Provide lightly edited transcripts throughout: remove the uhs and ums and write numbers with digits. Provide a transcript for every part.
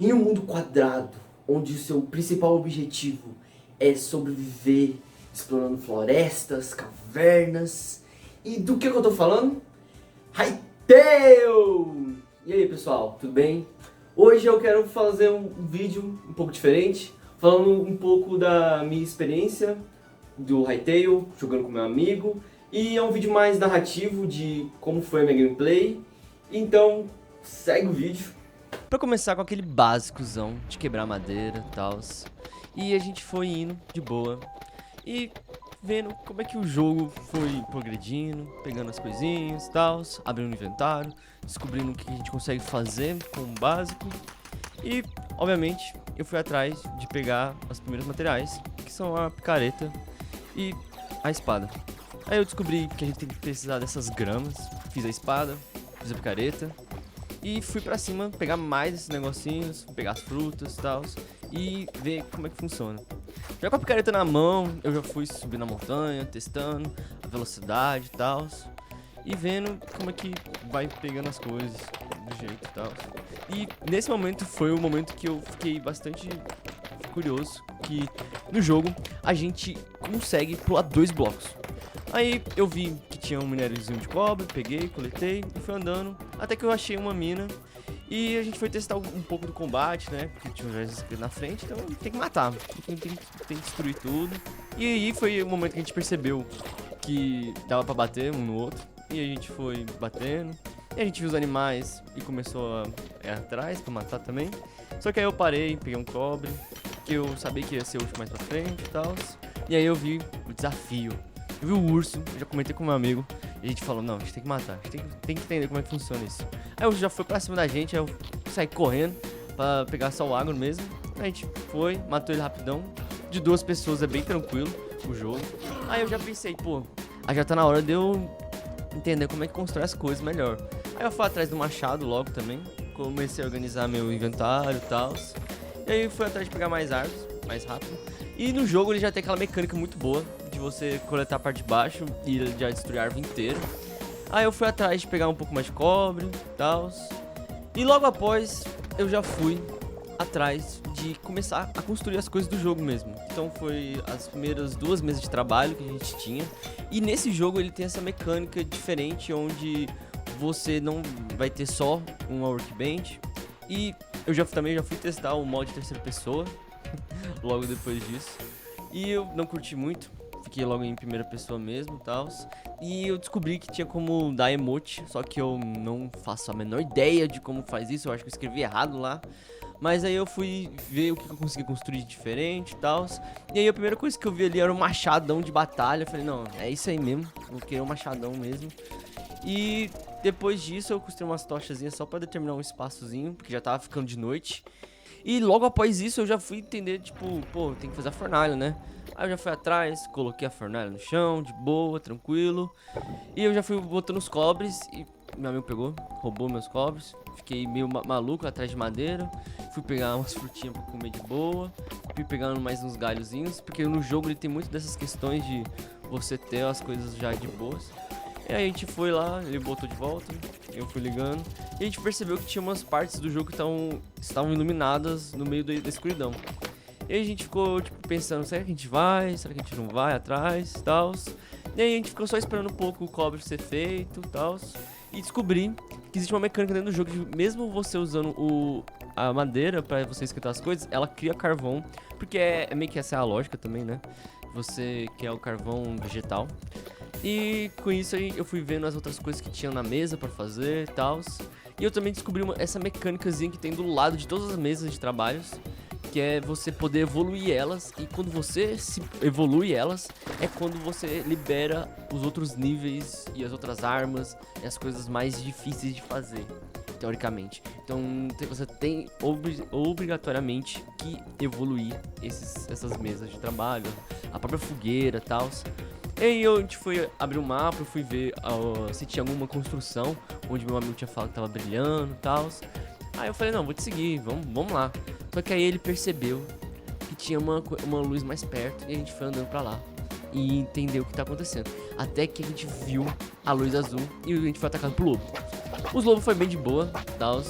Em um mundo quadrado, onde o seu principal objetivo é sobreviver explorando florestas, cavernas e do que eu tô falando? Hytale! E aí pessoal, tudo bem? Hoje eu quero fazer um vídeo um pouco diferente, falando um pouco da minha experiência do Hytale, jogando com meu amigo, e é um vídeo mais narrativo de como foi a minha gameplay, então segue o vídeo. Pra começar com aquele básicozão de quebrar madeira e tal. E a gente foi indo de boa e vendo como é que o jogo foi progredindo, pegando as coisinhas e tal, abrindo o inventário, descobrindo o que a gente consegue fazer com o básico. E, obviamente, eu fui atrás de pegar os primeiros materiais, que são a picareta e a espada. Aí eu descobri que a gente tem que precisar dessas gramas, fiz a espada, fiz a picareta. E fui pra cima pegar mais esses negocinhos, pegar as frutas e tal, e ver como é que funciona. Já com a picareta na mão, eu já fui subir na montanha, testando a velocidade e tal, e vendo como é que vai pegando as coisas do jeito e tal. E nesse momento foi o momento que eu fiquei bastante curioso, que no jogo a gente consegue pular 2 blocos. Aí eu vi que tinha um minériozinho de cobre, peguei, coletei e fui andando até que eu achei uma mina. E a gente foi testar um pouco do combate, né? Porque tinha um exército na frente, então tem que matar, tem que destruir tudo. E aí foi o momento que a gente percebeu que dava pra bater um no outro. E a gente foi batendo. E a gente viu os animais e começou a ir atrás pra matar também. Só que aí eu parei, peguei um cobre, que eu sabia que ia ser útil mais pra frente e tal. E aí eu vi o desafio. Eu vi o urso, eu já comentei com meu amigo, e a gente falou, não, a gente tem que matar, a gente tem que entender como é que funciona isso. Aí o urso já foi pra cima da gente, aí eu saí correndo pra pegar só o agro mesmo. A gente foi, matou ele rapidão. De 2 pessoas é bem tranquilo o jogo. Aí eu já pensei, pô, aí já tá na hora de eu entender como é que constrói as coisas melhor. Aí eu fui atrás do machado logo também, comecei a organizar meu inventário e tal. E aí eu fui atrás de pegar mais árvores, mais rápido. E no jogo ele já tem aquela mecânica muito boa de você coletar a parte de baixo e ele já destruir a árvore inteira. Aí eu fui atrás de pegar um pouco mais de cobre e tal. E logo após eu já fui atrás de começar a construir as coisas do jogo mesmo. Então foi as primeiras 2 mesas de trabalho que a gente tinha. E nesse jogo ele tem essa mecânica diferente onde você não vai ter só uma workbench. E eu também já fui testar o mod de terceira pessoa logo depois disso. E eu não curti muito, fiquei logo em primeira pessoa mesmo e tal. E eu descobri que tinha como dar emote, só que eu não faço a menor ideia de como faz isso, eu acho que eu escrevi errado lá. Mas aí eu fui ver o que eu consegui construir de diferente e tal. E aí a primeira coisa que eu vi ali era um machadão de batalha. Eu falei, não, é isso aí mesmo, vou querer um machadão mesmo. E depois disso eu construí umas tochazinhas só pra determinar um espaçozinho, porque já tava ficando de noite. E logo após isso eu já fui entender, tipo, pô, tem que fazer a fornalha, né? Aí eu já fui atrás, coloquei a fornalha no chão, de boa, tranquilo. E eu já fui botando os cobres e meu amigo pegou, roubou meus cobres. Fiquei meio maluco atrás de madeira. Fui pegar umas frutinhas pra comer de boa. Fui pegando mais uns galhozinhos, porque no jogo ele tem muito dessas questões de você ter as coisas já de boas. E aí a gente foi lá, ele botou de volta, eu fui ligando. E a gente percebeu que tinha umas partes do jogo que estavam iluminadas no meio da escuridão. E aí a gente ficou tipo, pensando, será que a gente vai? Será que a gente não vai atrás e tal? E aí a gente ficou só esperando um pouco o cobre ser feito e tal. E descobri que existe uma mecânica dentro do jogo de mesmo você usando a madeira pra você esquentar as coisas, ela cria carvão. Porque é meio que essa é a lógica também, né? Você quer o carvão vegetal. E com isso aí eu fui vendo as outras coisas que tinham na mesa pra fazer e tal. E eu também descobri essa mecânicazinha que tem do lado de todas as mesas de trabalhos, que é você poder evoluir elas. E quando você se evolui elas, é quando você libera os outros níveis e as outras armas e as coisas mais difíceis de fazer, teoricamente. Então você tem obrigatoriamente que evoluir essas mesas de trabalho, a própria fogueira e tal. E aí a gente foi abrir o mapa, eu fui ver se tinha alguma construção onde meu amigo tinha falado que tava brilhando e tal. Aí eu falei, não, vou te seguir, vamos lá. Só que aí ele percebeu que tinha uma luz mais perto e a gente foi andando pra lá e entendeu o que tá acontecendo. Até que a gente viu a luz azul e a gente foi atacado por lobo. Os lobos foi bem de boa, tal.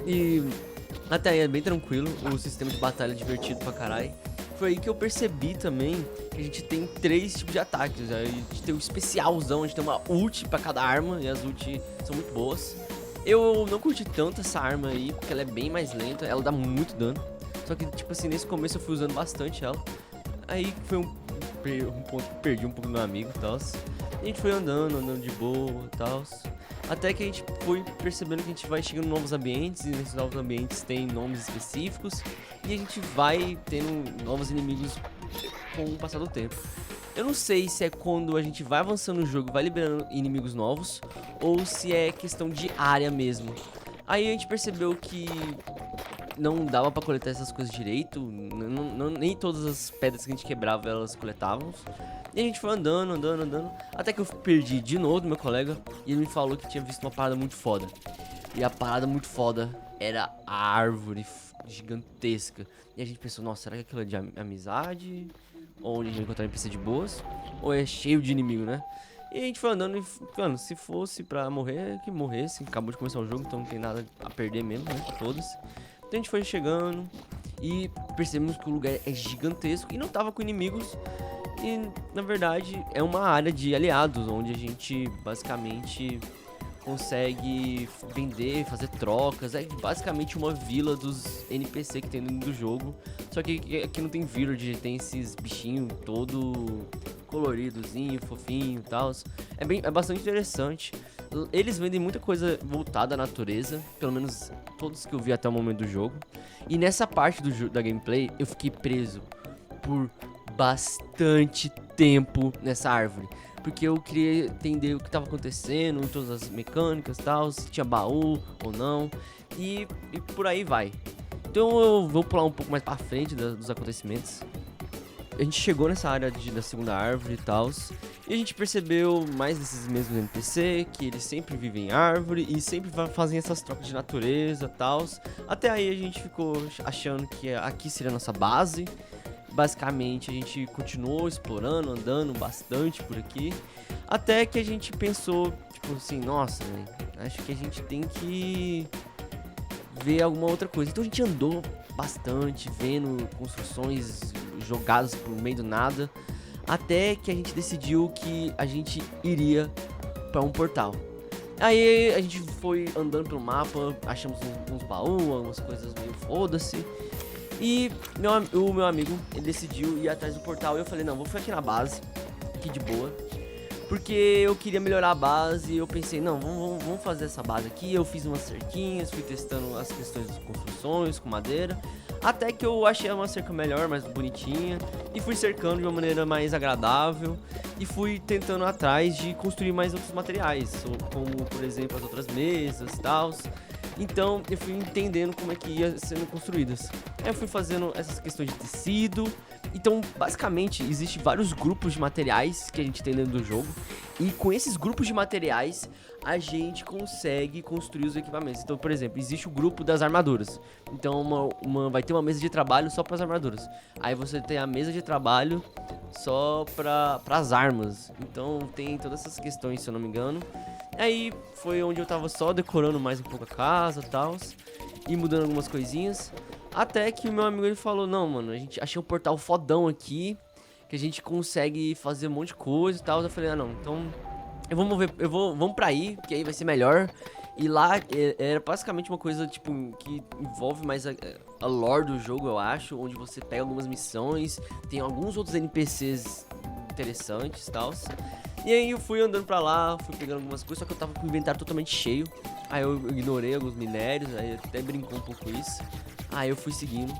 E Até aí é bem tranquilo, o sistema de batalha é divertido pra caralho. Foi aí que eu percebi também que a gente tem 3 tipos de ataques. A gente tem o especialzão, a gente tem uma ult pra cada arma, e as ult são muito boas. Eu não curti tanto essa arma aí, porque ela é bem mais lenta, ela dá muito dano. Só que, tipo assim, nesse começo eu fui usando bastante ela. Aí foi um ponto que perdi um pouco do meu amigo e tal. A gente foi andando de boa e tal. Até que a gente foi percebendo que a gente vai chegando em novos ambientes, e nesses novos ambientes tem nomes específicos, e a gente vai tendo novos inimigos com o passar do tempo. Eu não sei se é quando a gente vai avançando no jogo, vai liberando inimigos novos, ou se é questão de área mesmo. Aí a gente percebeu que não dava pra coletar essas coisas direito, nem todas as pedras que a gente quebrava elas coletávamos. E a gente foi andando, até que eu perdi de novo do meu colega, e ele me falou que tinha visto uma parada muito foda. E a parada muito foda era a árvore gigantesca. E a gente pensou, nossa, será que aquilo é de amizade? Ou a gente vai encontrar NPC de boas? Ou é cheio de inimigo, né? E a gente foi andando e, mano, se fosse pra morrer, que morresse. Acabou de começar o jogo, então não tem nada a perder mesmo, né? Foda-se. Então a gente foi chegando e percebemos que o lugar é gigantesco e não tava com inimigos. E, na verdade, é uma área de aliados, onde a gente basicamente consegue vender, fazer trocas. É basicamente uma vila dos NPC que tem dentro do jogo. Só que aqui não tem village, tem esses bichinhos todo coloridozinho, fofinho e tal. É bastante interessante. Eles vendem muita coisa voltada à natureza, pelo menos todos que eu vi até o momento do jogo. E nessa parte da gameplay, eu fiquei preso por bastante tempo nessa árvore, porque eu queria entender o que estava acontecendo, todas as mecânicas e tal, se tinha baú ou não, e por aí vai. Então eu vou pular um pouco mais pra frente dos acontecimentos. A gente chegou nessa área da segunda árvore e tal, e a gente percebeu mais desses mesmos NPC, que eles sempre vivem em árvore e sempre fazem essas trocas de natureza e tal. Até aí a gente ficou achando que aqui seria a nossa base. Basicamente a gente continuou explorando, andando bastante por aqui, até que a gente pensou, tipo assim, nossa, véio, acho que a gente tem que ver alguma outra coisa. Então a gente andou bastante, vendo construções jogadas por meio do nada, até que a gente decidiu que a gente iria para um portal. Aí a gente foi andando pelo mapa, achamos uns baús, algumas coisas meio foda-se. E o meu amigo, ele decidiu ir atrás do portal. E eu falei, não, vou ficar aqui na base, aqui de boa, porque eu queria melhorar a base. E eu pensei, não, vamos fazer essa base aqui. Eu fiz umas cerquinhas, fui testando as questões das construções com madeira, até que eu achei uma cerca melhor, mais bonitinha, e fui cercando de uma maneira mais agradável. E fui tentando atrás de construir mais outros materiais, como por exemplo as outras mesas e tal. Então eu fui entendendo como é que ia sendo construídas. Aí eu fui fazendo essas questões de tecido. Então basicamente existem vários grupos de materiais que a gente tem dentro do jogo, e com esses grupos de materiais a gente consegue construir os equipamentos. Então, por exemplo, existe o grupo das armaduras. Então vai ter uma mesa de trabalho só para as armaduras. Aí você tem a mesa de trabalho só para as armas. Então tem todas essas questões, se eu não me engano. Aí foi onde eu tava só decorando mais um pouco a casa e tal, e mudando algumas coisinhas. Até que o meu amigo ele falou, não, mano, a gente achei um portal fodão aqui, que a gente consegue fazer um monte de coisa e tal. Eu falei, ah não, então vamos pra aí, que aí vai ser melhor. E lá era basicamente uma coisa, tipo, que envolve mais a lore do jogo, eu acho, onde você pega algumas missões, tem alguns outros NPCs interessantes e tal. E aí eu fui andando pra lá, fui pegando algumas coisas, só que eu tava com o inventário totalmente cheio. Aí eu ignorei alguns minérios, aí até brincou um pouco isso. Aí eu fui seguindo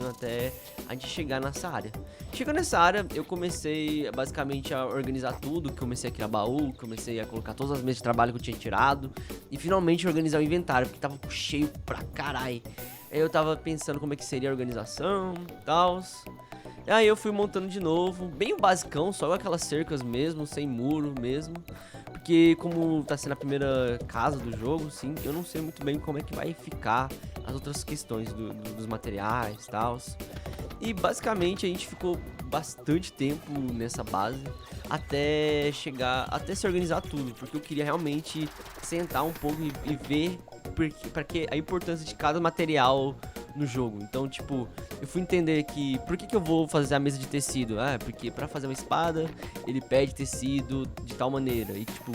até a gente chegar nessa área. Chegando nessa área, eu comecei basicamente a organizar tudo. Comecei a criar baú, comecei a colocar todas as mesas de trabalho que eu tinha tirado, e finalmente organizar o inventário, porque tava cheio pra caralho. Aí eu tava pensando como é que seria a organização e tal. Aí eu fui montando de novo, bem o basicão, só aquelas cercas mesmo, sem muro mesmo. Porque como tá sendo a primeira casa do jogo, sim, eu não sei muito bem como é que vai ficar as outras questões dos materiais e tal. E basicamente a gente ficou bastante tempo nessa base até se organizar tudo, porque eu queria realmente sentar um pouco e ver porque a importância de cada material no jogo. Então, tipo, eu fui entender que por que eu vou fazer a mesa de tecido? Ah, porque pra fazer uma espada, ele pede tecido de tal maneira. E, tipo,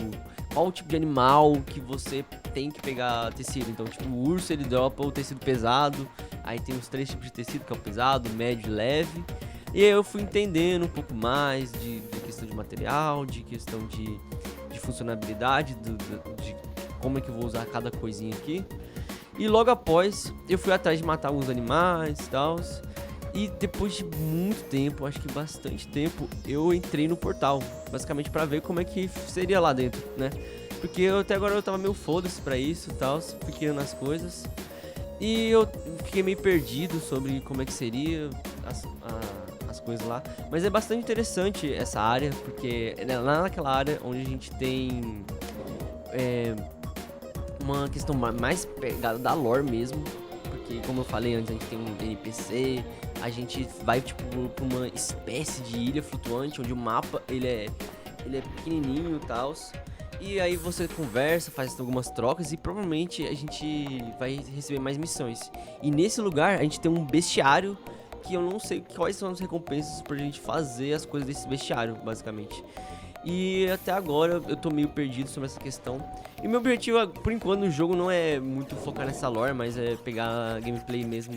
qual o tipo de animal que você tem que pegar tecido? Então, tipo, o urso, ele dropa o tecido pesado. Aí tem os 3 tipos de tecido, que é o pesado, médio e leve. E aí eu fui entendendo um pouco mais de questão de material, de questão de funcionalidade, de como é que eu vou usar cada coisinha aqui. E logo após, eu fui atrás de matar alguns animais e tal. E depois de muito tempo, acho que bastante tempo, eu entrei no portal. Basicamente pra ver como é que seria lá dentro, né? Porque até agora eu tava meio foda-se pra isso e tal. Fui criando as coisas. E eu fiquei meio perdido sobre como é que seria as coisas lá. Mas é bastante interessante essa área, porque é lá naquela área onde a gente tem... uma questão mais pegada da lore mesmo, porque como eu falei antes, a gente tem um NPC, a gente vai tipo pra uma espécie de ilha flutuante, onde o mapa ele é pequenininho e tal, e aí você conversa, faz algumas trocas e provavelmente a gente vai receber mais missões. E nesse lugar a gente tem um bestiário que eu não sei quais são as recompensas pra gente fazer as coisas desse bestiário, basicamente. E até agora eu tô meio perdido sobre essa questão. E meu objetivo, por enquanto, no jogo não é muito focar nessa lore, mas é pegar a gameplay mesmo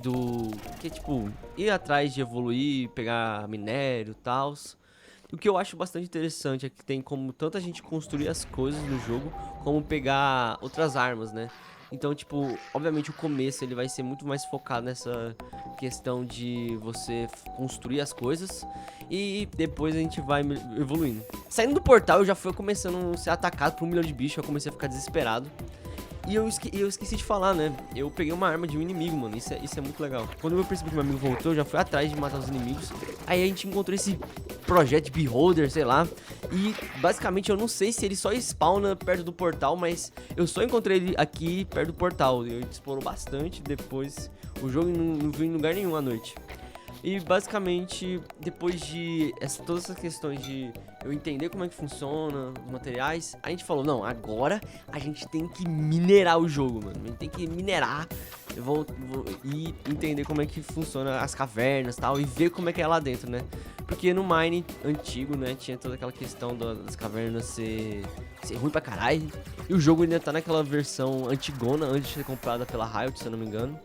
do... que é tipo, ir atrás de evoluir, pegar minério e tal. O que eu acho bastante interessante é que tem como tanto a gente construir as coisas no jogo, como pegar outras armas, né? Então, tipo, obviamente o começo ele vai ser muito mais focado nessa questão de você construir as coisas e depois a gente vai evoluindo. Saindo do portal, eu já fui começando a ser atacado por 1 milhão de bichos, eu comecei a ficar desesperado. E eu esqueci de falar, né? Eu peguei uma arma de um inimigo, mano. Isso é muito legal. Quando eu percebi que meu amigo voltou, eu já fui atrás de matar os inimigos. Aí a gente encontrou esse projeto Beholder, sei lá. E basicamente eu não sei se ele só spawna perto do portal, mas eu só encontrei ele aqui perto do portal. Ele explorou bastante. Depois o jogo não viu em lugar nenhum à noite. E basicamente, depois de todas essas questões de eu entender como é que funciona os materiais, a gente falou, não, agora a gente tem que minerar o jogo, mano. A gente tem que minerar, eu vou e entender como é que funciona as cavernas e tal, e ver como é que é lá dentro, né? Porque no Mine antigo, né, tinha toda aquela questão das cavernas ser ruim pra caralho. E o jogo ainda tá naquela versão antigona, antes de ser comprada pela Riot, se eu não me engano.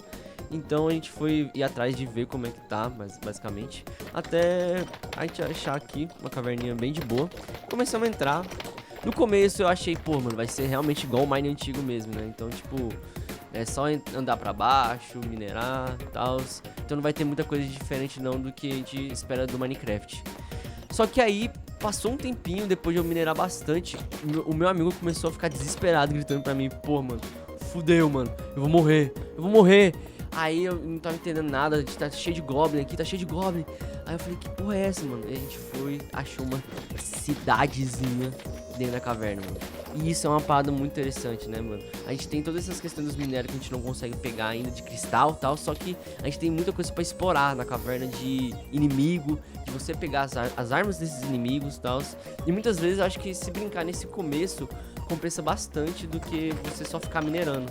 Então a gente foi ir atrás de ver como é que tá, basicamente, até a gente achar aqui uma caverninha bem de boa. Começamos a entrar. No começo eu achei, pô, mano, vai ser realmente igual o Mine antigo mesmo, né? Então, tipo, é só andar pra baixo, minerar e tal. Então não vai ter muita coisa diferente não do que a gente espera do Minecraft. Só que aí, passou um tempinho, depois de eu minerar bastante, o meu amigo começou a ficar desesperado, gritando pra mim, pô, mano, fudeu, mano, eu vou morrer. Aí eu não tava entendendo nada, a gente tá cheio de Goblin aqui, tá cheio de Goblin. Aí eu falei, que porra é essa, mano? E a gente foi, achou uma cidadezinha dentro da caverna, mano. E isso é uma parada muito interessante, né, mano? A gente tem todas essas questões dos minérios que a gente não consegue pegar ainda de cristal e tal, só que a gente tem muita coisa pra explorar na caverna de inimigo, de você pegar as armas desses inimigos e tal. E muitas vezes eu acho que se brincar nesse começo compensa bastante do que você só ficar minerando.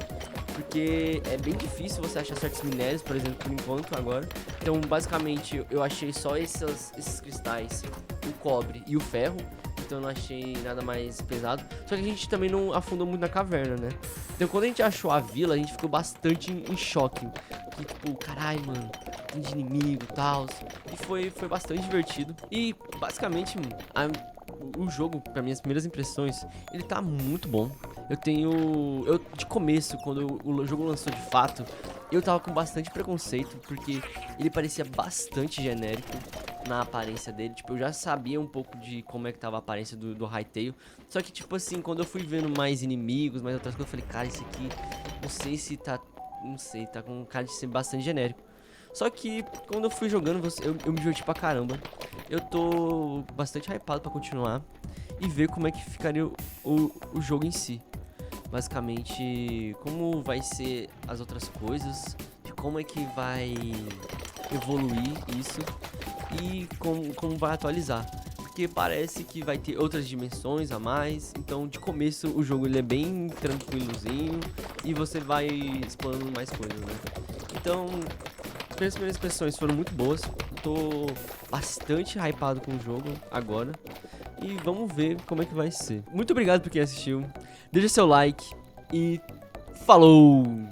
Porque é bem difícil você achar certos minérios, por exemplo, por enquanto agora. Então, basicamente, eu achei só esses cristais, o cobre e o ferro. Então eu não achei nada mais pesado. Só que a gente também não afundou muito na caverna, né? Então quando a gente achou a vila, a gente ficou bastante em choque. Que tipo, caralho, mano, tem de inimigo e tal. E foi bastante divertido. E basicamente, o jogo, pra minhas primeiras impressões, ele tá muito bom. Eu de começo, quando o jogo lançou de fato, eu tava com bastante preconceito, porque ele parecia bastante genérico na aparência dele. Tipo, eu já sabia um pouco de como é que tava a aparência do Hytale. Só que, tipo assim, quando eu fui vendo mais inimigos, mais outras coisas, eu falei, cara, esse aqui, não sei se tá, não sei, tá com cara de ser bastante genérico. Só que, quando eu fui jogando, eu me diverti pra caramba. Eu tô bastante hypado pra continuar e ver como é que ficaria o jogo em si. Basicamente, como vai ser as outras coisas, de como é que vai evoluir isso e como vai atualizar. porque parece que vai ter outras dimensões a mais. Então, de começo, o jogo ele é bem tranquilozinho e você vai explorando mais coisas, né? Então, as primeiras impressões foram muito boas. Tô bastante hypado com o jogo agora. E vamos ver como é que vai ser. Muito obrigado por quem assistiu. Deixa seu like e falou!